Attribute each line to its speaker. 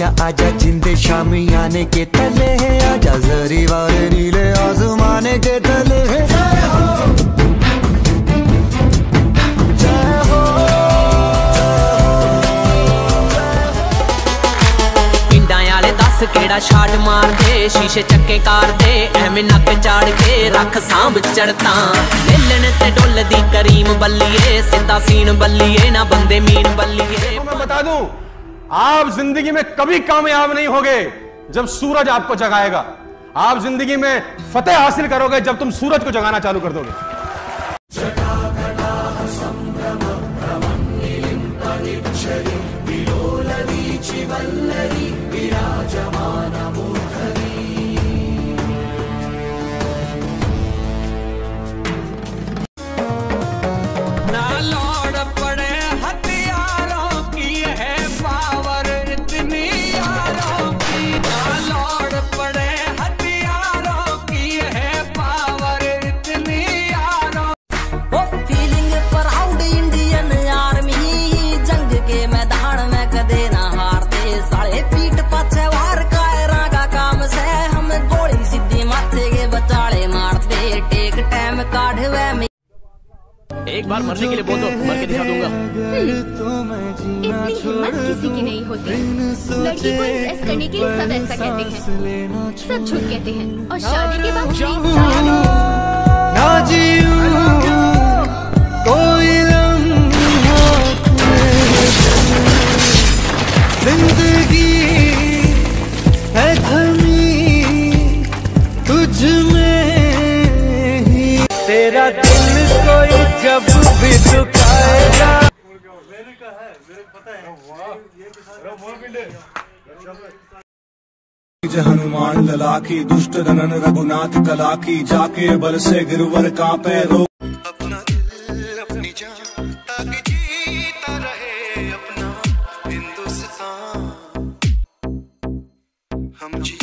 Speaker 1: आजा आजा जिंदे शामी आने के तले है, आजा जरी वाले नीले आसमाने के तले है।
Speaker 2: केड़ा शाट मार दे, शीशे चक्के कार दे, एवें नक चाड़ के रख सांभ चढ़ता। लेलन ते डोल दी करीम बल्लिए, सीधा सीन बल्लिए ना बंदे मीन बल्लिए।
Speaker 3: मैं बता दूं, आप जिंदगी में कभी कामयाब नहीं होगे जब सूरज आपको जगाएगा। आप जिंदगी में फतेह हासिल करोगे जब तुम सूरज को जगाना चालू कर दोगे।
Speaker 2: एक बार मरने के लिए बोल दो, मर के दिखा दूंगा।
Speaker 4: इतनी हिम्मत किसी की नहीं होती। लड़की को इम्प्रेस करने के लिए सब ऐसा कहते हैं, सब झूठ कहते हैं, और शादी के बाद
Speaker 1: जिंदगी है थमी तुझ में ही, तेरा दिल कोई जब भी दुखाएगा।
Speaker 5: हनुमान लला की, दुष्ट दनन रघुनाथ कला की, जाके बल से गिरवर कांपे रो।
Speaker 6: अपना दिल अपनी जान ताकि जीता रहे अपना हिंदुस्तान, हम जी